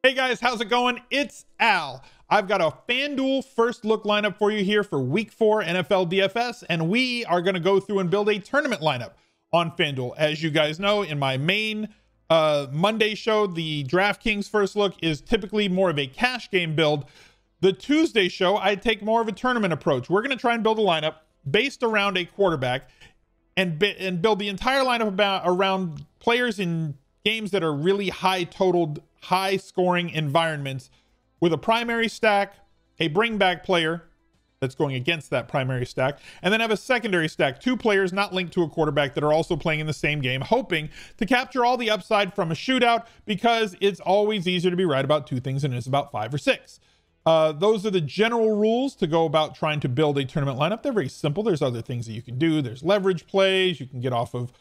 Hey guys, how's it going? It's Al. I've got a FanDuel first look lineup for you here for week 4 NFL DFS, and we are going to go through and build a tournament lineup on FanDuel. As you guys know, in my main Monday show, the DraftKings first look is typically more of a cash game build. The Tuesday show, I take more of a tournament approach. We're going to try and build a lineup based around a quarterback and build the entire lineup around players in games that are really high-totaled, high-scoring environments with a primary stack, a bring-back player that's going against that primary stack, and then have a secondary stack, 2 players not linked to a quarterback that are also playing in the same game, hoping to capture all the upside from a shootout, because it's always easier to be right about 2 things than it is about 5 or 6. Those are the general rules to go about trying to build a tournament lineup. They're very simple. There's other things that you can do. There's leverage plays. You can get off of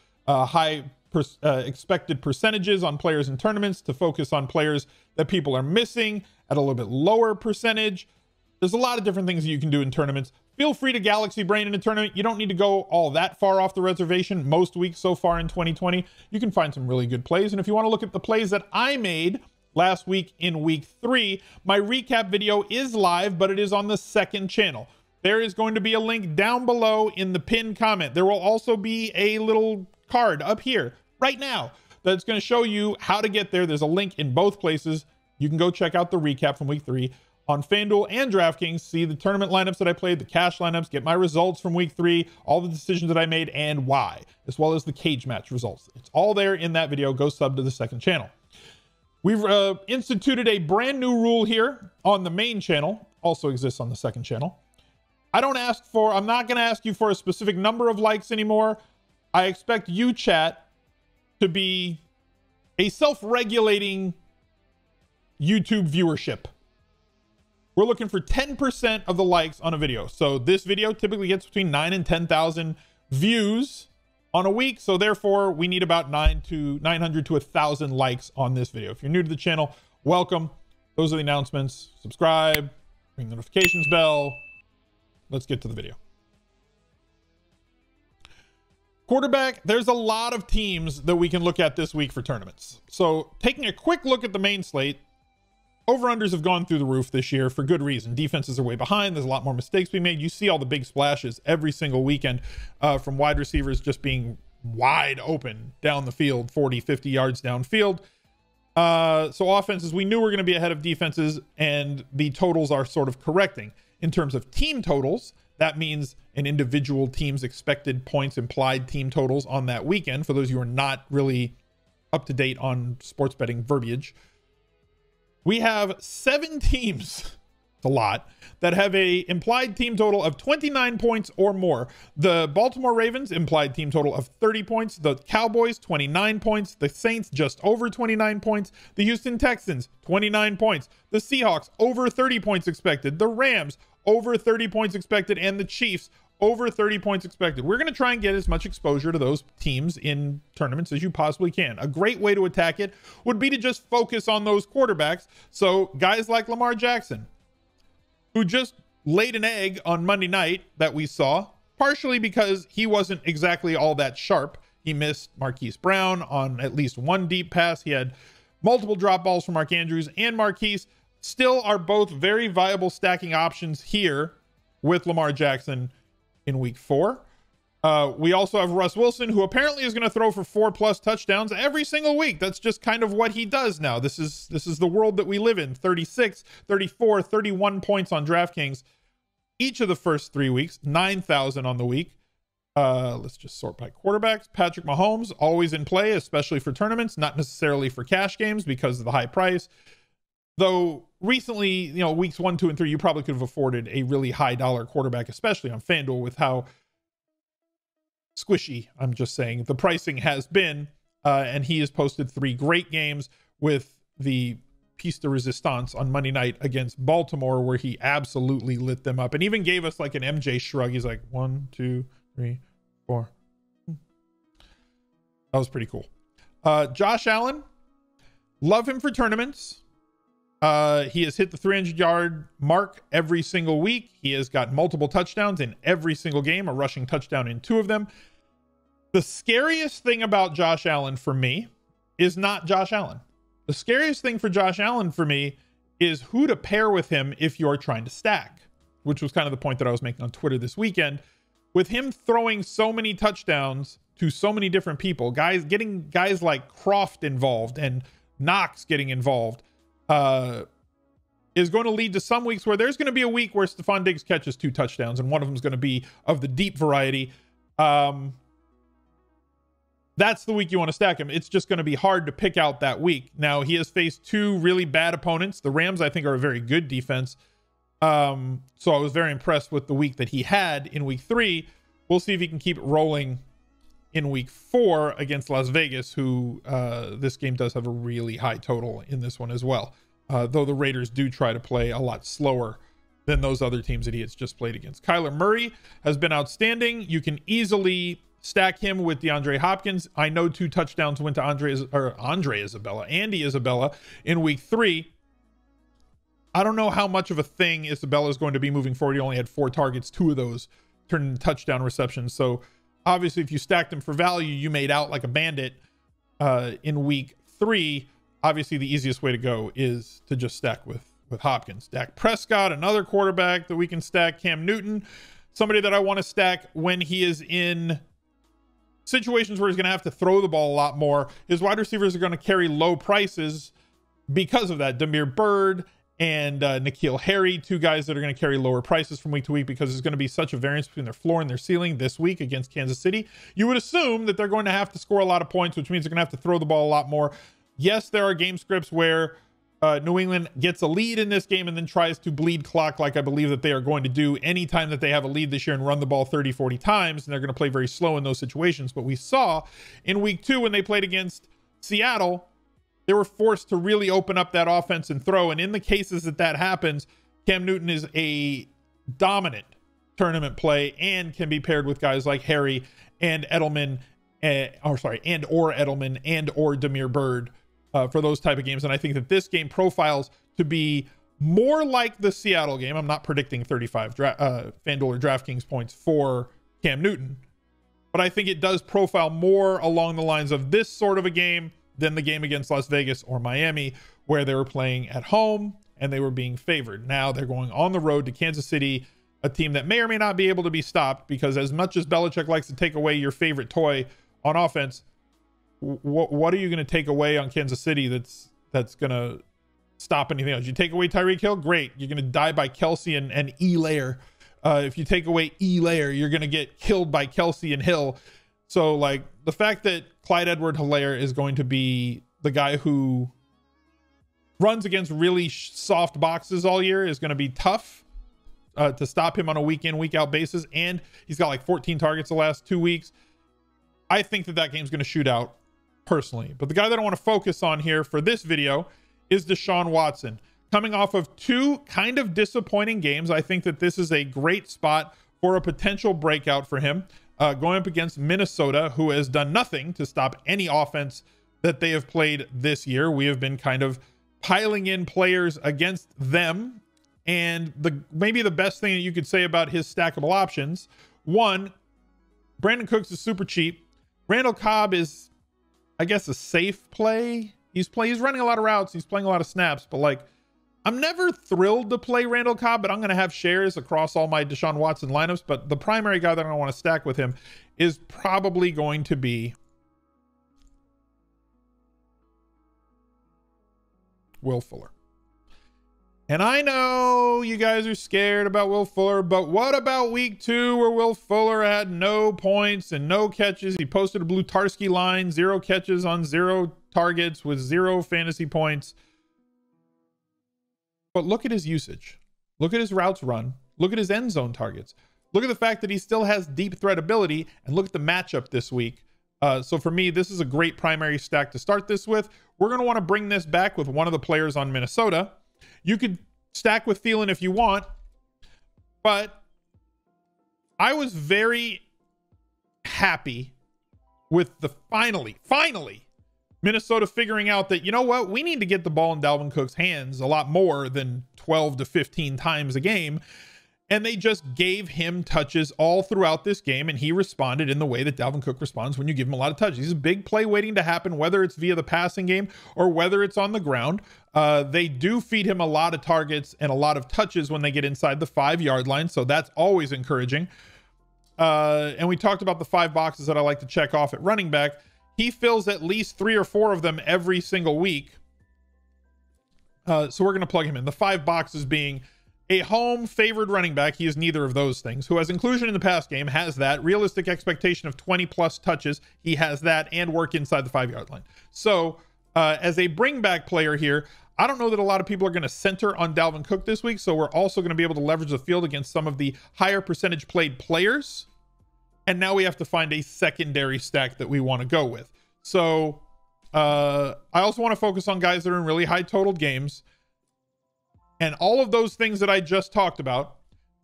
expected percentages on players in tournaments to focus on players that people are missing at a little bit lower percentage. There's a lot of different things that you can do in tournaments. Feel free to Galaxy Brain in a tournament. You don't need to go all that far off the reservation. Most weeks so far in 2020, you can find some really good plays. And if you want to look at the plays that I made last week in week 3, my recap video is live, but it is on the second channel. There is going to be a link down below in the pinned comment. There will also be a little card up here right now that's going to show you how to get there. There's a link in both places. You can go check out the recap from week 3 on FanDuel and DraftKings, see the tournament lineups that I played, the cash lineups, get my results from week 3, all the decisions that I made and why, as well as the cage match results. It's all there in that video. Go sub to the second channel. We've instituted a brand new rule here on the main channel, also exists on the second channel. I'm not going to ask you for a specific number of likes anymore. I expect you, chat, to be a self-regulating YouTube viewership. We're looking for 10% of the likes on a video. So this video typically gets between 9 and 10,000 views on a week. So therefore, we need about 900 to 1,000 likes on this video. If you're new to the channel, welcome. Those are the announcements. Subscribe, ring the notifications bell. Let's get to the video. Quarterback, there's a lot of teams that we can look at this week for tournaments. So taking a quick look at the main slate, over-unders have gone through the roof this year for good reason. Defenses are way behind. There's a lot more mistakes being made. You see all the big splashes every single weekend from wide receivers just being wide open down the field, 40, 50 yards downfield. So offenses, we knew were going to be ahead of defenses, and the totals are sort of correcting. In terms of team totals, that means an individual team's expected points, implied team totals on that weekend. For those of you who are not really up to date on sports betting verbiage, we have 7 teams, it's a lot, that have a implied team total of 29 points or more. The Baltimore Ravens, implied team total of 30 points. The Cowboys, 29 points. The Saints, just over 29 points. The Houston Texans, 29 points. The Seahawks, over 30 points expected. The Rams, over 30 points expected. And the Chiefs, over 30 points expected. We're going to try and get as much exposure to those teams in tournaments as you possibly can. A great way to attack it would be to just focus on those quarterbacks. So guys like Lamar Jackson, who just laid an egg on Monday night that we saw, partially because he wasn't exactly all that sharp. He missed Marquise Brown on at least one deep pass. He had multiple drop balls from Mark Andrews and Marquise. Still are both very viable stacking options here with Lamar Jackson in week 4. We also have Russ Wilson, who apparently is going to throw for 4+ touchdowns every single week. That's just kind of what he does now. This is the world that we live in. 36, 34, 31 points on DraftKings each of the first 3 weeks, 9,000 on the week. Let's just sort by quarterbacks. Patrick Mahomes, always in play, especially for tournaments, not necessarily for cash games because of the high price. Though recently, weeks 1, 2, and 3, you probably could have afforded a really high dollar quarterback, especially on FanDuel, with how squishy, I'm just saying, the pricing has been. And he has posted 3 great games, with the piece de resistance on Monday night against Baltimore, where he absolutely lit them up and even gave us like an MJ shrug. He's like 1, 2, 3, 4. That was pretty cool. Josh Allen, love him for tournaments. He has hit the 300-yard mark every single week. He has got multiple touchdowns in every single game, a rushing touchdown in 2 of them. The scariest thing about Josh Allen for me is not Josh Allen. The scariest thing for Josh Allen for me is who to pair with him if you're trying to stack, which was kind of the point that I was making on Twitter this weekend. With him throwing so many touchdowns to so many different people, getting guys like Croft involved and Knox getting involved, is going to lead to some weeks where there's going to be a week where Stephon Diggs catches 2 touchdowns, and one of them is going to be of the deep variety. That's the week you want to stack him. It's just going to be hard to pick out that week. Now, he has faced 2 really bad opponents. The Rams, I think, are a very good defense. So I was very impressed with the week that he had in week 3. We'll see if he can keep it rolling in week 4 against Las Vegas, who this game does have a really high total in this one as well. Though the Raiders do try to play a lot slower than those other teams that he has just played against. Kyler Murray has been outstanding. You can easily stack him with DeAndre Hopkins. I know 2 touchdowns went to Andy Isabella in week 3. I don't know how much of a thing Isabella is going to be moving forward. He only had 4 targets, 2 of those turned into touchdown receptions. So obviously, if you stacked him for value, you made out like a bandit in week 3. Obviously, the easiest way to go is to just stack with Hopkins. Dak Prescott, another quarterback that we can stack. Cam Newton, somebody that I want to stack when he is in situations where he's going to have to throw the ball a lot more. His wide receivers are going to carry low prices because of that. Damiere Byrd and N'Keal Harry, 2 guys that are going to carry lower prices from week to week because there's going to be such a variance between their floor and their ceiling this week against Kansas City. You would assume that they're going to have to score a lot of points, which means they're going to have to throw the ball a lot more. Yes, there are game scripts where New England gets a lead in this game and then tries to bleed clock, like I believe that they are going to do anytime that they have a lead this year and run the ball 30, 40 times, and they're going to play very slow in those situations. But we saw in week 2 when they played against Seattle, they were forced to really open up that offense and throw. And in the cases that happens, Cam Newton is a dominant tournament play and can be paired with guys like Harry and Edelman, or Edelman and or Damiere Byrd for those type of games. And I think that this game profiles to be more like the Seattle game. I'm not predicting 35 FanDuel or DraftKings points for Cam Newton, but I think it does profile more along the lines of this sort of a game than the game against Las Vegas or Miami, where they were playing at home and they were being favored. Now they're going on the road to Kansas City, a team that may or may not be able to be stopped, because as much as Belichick likes to take away your favorite toy on offense, what are you going to take away on Kansas City that's going to stop anything else? You take away Tyreek Hill, great. You're going to die by Kelsey and Elaire. If you take away Elaire, you're going to get killed by Kelsey and Hill. So, like, the fact that Clyde Edwards-Helaire is going to be the guy who runs against really soft boxes all year is going to be tough to stop him on a week-in, week-out basis. And he's got like 14 targets the last 2 weeks. I think that game's going to shoot out personally. But the guy that I want to focus on here for this video is Deshaun Watson. Coming off of 2 kind of disappointing games, I think that this is a great spot for a potential breakout for him. Going up against Minnesota, who has done nothing to stop any offense that they have played this year. We have been kind of piling in players against them. And maybe the best thing that you could say about his stackable options, 1, Brandon Cooks is super cheap. Randall Cobb is, I guess, a safe play. He's running a lot of routes. He's playing a lot of snaps, but like, I'm never thrilled to play Randall Cobb, but I'm going to have shares across all my Deshaun Watson lineups. But the primary guy that I want to stack with him is probably going to be Will Fuller. And I know you guys are scared about Will Fuller, but what about week 2 where Will Fuller had no points and no catches? He posted a Blutarski line, 0 catches on 0 targets with 0 fantasy points. But look at his usage. Look at his routes run. Look at his end zone targets. Look at the fact that he still has deep threat ability, and look at the matchup this week. So for me, this is a great primary stack to start this with. We're going to want to bring this back with one of the players on Minnesota. You could stack with Thielen if you want, but I was very happy with the finally Minnesota figuring out that, you know what, we need to get the ball in Dalvin Cook's hands a lot more than 12 to 15 times a game. And they just gave him touches all throughout this game, and he responded in the way that Dalvin Cook responds when you give him a lot of touches. He's a big play waiting to happen, whether it's via the passing game or whether it's on the ground. They do feed him a lot of targets and a lot of touches when they get inside the 5-yard line, so that's always encouraging. And we talked about the 5 boxes that I like to check off at running back. He fills at least 3 or 4 of them every single week. So we're going to plug him in. The 5 boxes being a home favored running back. He is neither of those things. Who has inclusion in the pass game, has that. Realistic expectation of 20 plus touches, he has that, and work inside the 5-yard line. So as a bring back player here, I don't know that a lot of people are going to center on Dalvin Cook this week. So we're also going to be able to leverage the field against some of the higher percentage played players. And now we have to find a secondary stack that we want to go with. So I also want to focus on guys that are in really high totaled games. And all of those things that I just talked about,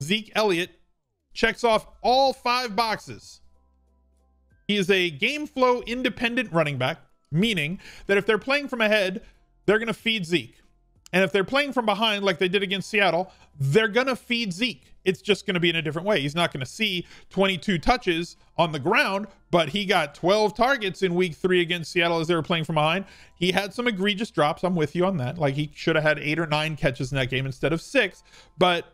Zeke Elliott checks off all 5 boxes. He is a game flow independent running back, meaning that if they're playing from ahead, they're going to feed Zeke. And if they're playing from behind like they did against Seattle, they're going to feed Zeke. It's just going to be in a different way. He's not going to see 22 touches on the ground, but he got 12 targets in week 3 against Seattle as they were playing from behind. He had some egregious drops. I'm with you on that. Like, he should have had 8 or 9 catches in that game instead of 6, but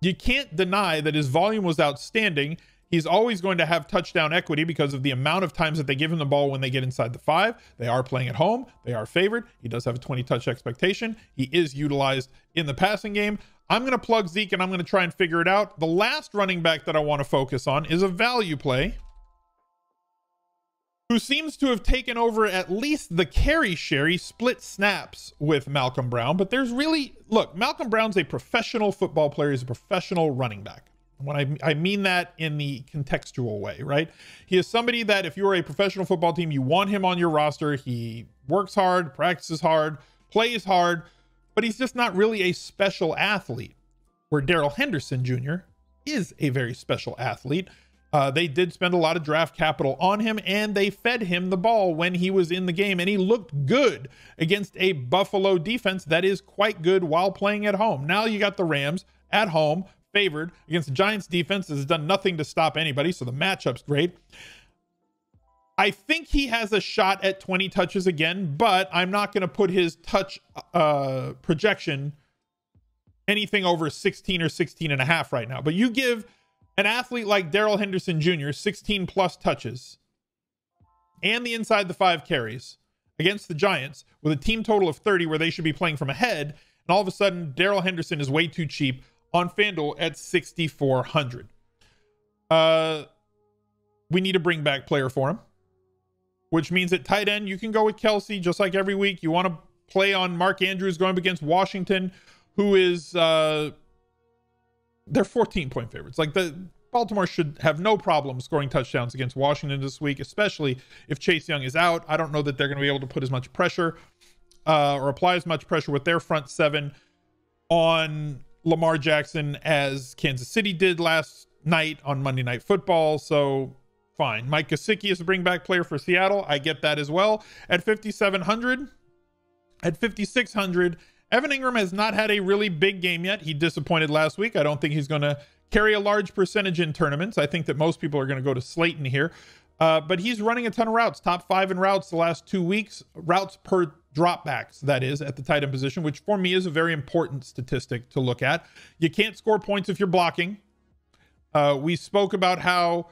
you can't deny that his volume was outstanding. He's always going to have touchdown equity because of the amount of times that they give him the ball when they get inside the 5. They are playing at home. They are favored. He does have a 20 touch expectation. He is utilized in the passing game. I'm going to plug Zeke and I'm going to try and figure it out. The last running back that I want to focus on is a value play who seems to have taken over at least the carry share. He split snaps with Malcolm Brown, but there's really, look, Malcolm Brown's a professional football player. He's a professional running back. When I mean that in the contextual way, right? He is somebody that if you're a professional football team, you want him on your roster. He works hard, practices hard, plays hard, but he's just not really a special athlete, where Darrell Henderson Jr. is a very special athlete. They did spend a lot of draft capital on him, and they fed him the ball when he was in the game, and he looked good against a Buffalo defense that is quite good while playing at home. Now you got the Rams at home, favored against the Giants defense that has done nothing to stop anybody, so the matchup's great. I think he has a shot at 20 touches again, but I'm not going to put his touch projection anything over 16 or 16 and a half right now. But you give an athlete like Darrell Henderson Jr. 16 plus touches and the inside the 5 carries against the Giants with a team total of 30 where they should be playing from ahead, and all of a sudden Darrell Henderson is way too cheap on FanDuel at 6,400. We need a bring back player for him, which means at tight end, you can go with Kelsey just like every week. You want to play on Mark Andrews going up against Washington, who is, they're 14-point favorites. Like, the Baltimore should have no problem scoring touchdowns against Washington this week, especially if Chase Young is out. I don't know that they're going to be able to put as much pressure or apply as much pressure with their front 7 on Lamar Jackson as Kansas City did last night on Monday Night Football. So fine. Mike Gesicki is a bring back player for Seattle. I get that as well. At 5,700, at 5,600, Evan Ingram has not had a really big game yet. He disappointed last week. I don't think he's going to carry a large percentage in tournaments. I think that most people are going to go to Slayton here. But he's running a ton of routes, top 5 in routes the last 2 weeks, routes per dropbacks, that is, at the tight end position, which for me is a very important statistic to look at. You can't score points if you're blocking. We spoke about how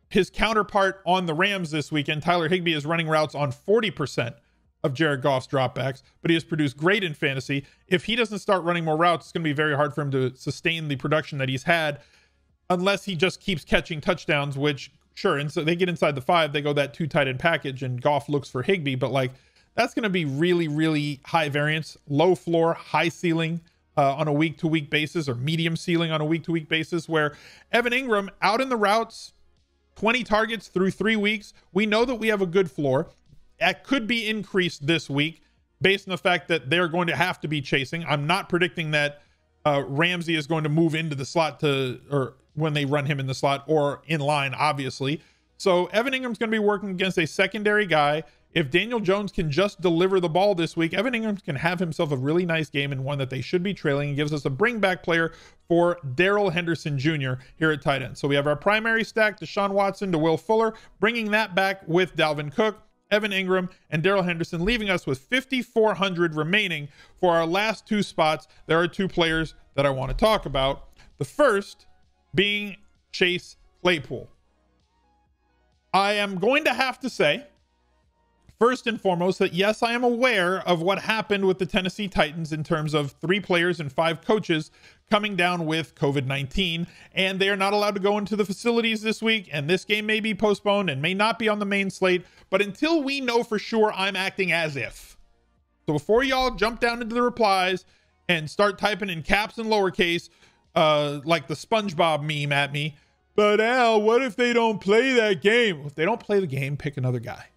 his counterpart on the Rams this weekend, Tyler Higbee, is running routes on 40% of Jared Goff's dropbacks, but he has produced great in fantasy. If he doesn't start running more routes, it's going to be very hard for him to sustain the production that he's had unless he just keeps catching touchdowns, which, sure, and so they get inside the 5, they go that 2 tight end package, and Goff looks for Higbee, but like, that's going to be really, really high variance, low floor, high ceiling on a week-to-week basis, or medium ceiling on a week-to-week basis, where Evan Ingram out in the routes, 20 targets through 3 weeks. We know that we have a good floor. That could be increased this week based on the fact that they're going to have to be chasing. I'm not predicting that Ramsey is going to move into the slot or when they run him in the slot or in line, obviously. So Evan Ingram's going to be working against a secondary guy If Daniel Jones can just deliver the ball this week, Evan Ingram can have himself a really nice game and one that they should be trailing, and gives us a bring back player for Darrell Henderson Jr. here at tight end. So we have our primary stack, Deshaun Watson to Will Fuller, bringing that back with Dalvin Cook, Evan Ingram, and Darrell Henderson, leaving us with 5,400 remaining for our last two spots. There are two players that I want to talk about. The first being Chase Claypool. I am going to have to say, first and foremost, that yes, I am aware of what happened with the Tennessee Titans in terms of 3 players and 5 coaches coming down with COVID-19, and they are not allowed to go into the facilities this week, and this game may be postponed and may not be on the main slate, but until we know for sure, I'm acting as if. So before y'all jump down into the replies and start typing in caps and lowercase, like the SpongeBob meme at me, but Al, what if they don't play that game? If they don't play the game, pick another guy.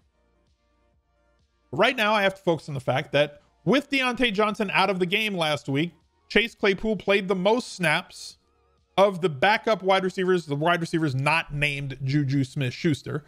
Right now, I have to focus on the fact that with Diontae Johnson out of the game last week, Chase Claypool played the most snaps of the backup wide receivers, the wide receivers not named Juju Smith-Schuster,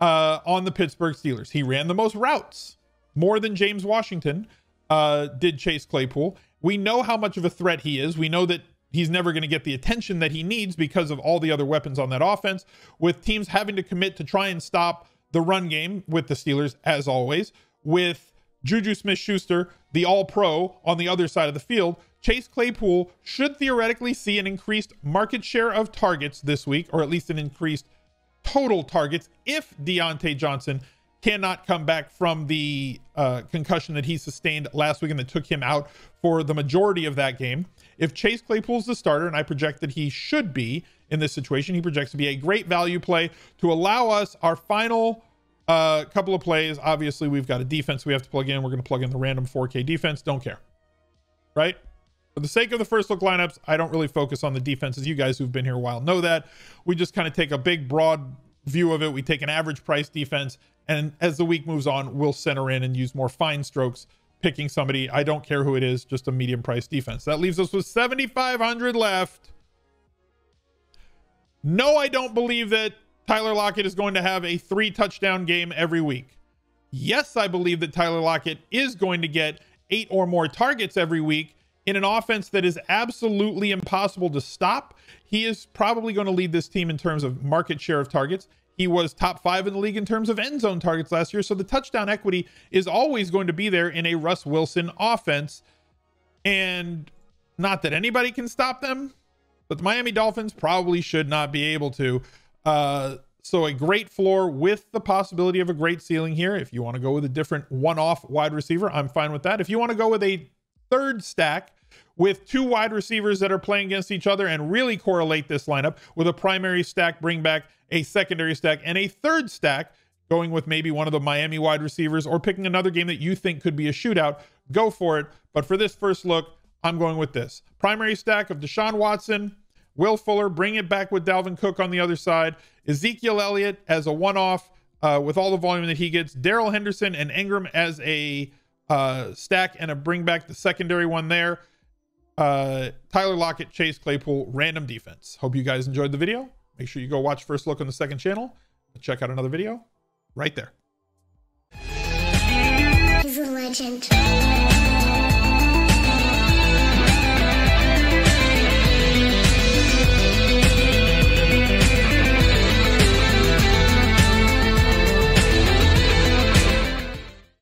on the Pittsburgh Steelers. He ran the most routes, more than James Washington did Chase Claypool. We know how much of a threat he is. We know that he's never going to get the attention that he needs because of all the other weapons on that offense, with teams having to commit to try and stop the run game with the Steelers, as always, with Juju Smith-Schuster, the all-pro, on the other side of the field. Chase Claypool should theoretically see an increased market share of targets this week, or at least an increased total targets, if Diontae Johnson cannot come back from the concussion that he sustained last week and that took him out for the majority of that game. If Chase Claypool's the starter, and I project that he should be in this situation, he projects to be a great value play to allow us our final couple of plays. Obviously, we've got a defense we have to plug in. We're going to plug in the random 4K defense. Don't care, right? For the sake of the first look lineups, I don't really focus on the defenses. You guys who've been here a while know that. We just kind of take a big, broad view of it. We take an average price defense, and as the week moves on, we'll center in and use more fine strokes, picking somebody. I don't care who it is, just a medium price defense. That leaves us with 7,500 left. No, I don't believe that Tyler Lockett is going to have a 3-touchdown game every week. Yes, I believe that Tyler Lockett is going to get 8 or more targets every week in an offense that is absolutely impossible to stop. He is probably going to lead this team in terms of market share of targets. He was top 5 in the league in terms of end zone targets last year. So the touchdown equity is always going to be there in a Russ Wilson offense. And not that anybody can stop them, but the Miami Dolphins probably should not be able to. So a great floor with the possibility of a great ceiling here. If you want to go with a different one-off wide receiver, I'm fine with that. If you want to go with a third stack with 2 wide receivers that are playing against each other and really correlate this lineup with a primary stack, bring back a secondary stack, and a third stack going with maybe one of the Miami wide receivers, or picking another game that you think could be a shootout, go for it. But for this first look, I'm going with this primary stack of Deshaun Watson, Will Fuller, bring it back with Dalvin Cook on the other side, Ezekiel Elliott as a one-off with all the volume that he gets, Darrell Henderson and Ingram as a stack and a bring back the secondary one there, Tyler Lockett, Chase Claypool, random defense. Hope you guys enjoyed the video. Make sure you go watch First Look on the second channel. Check out another video right there. He's a legend.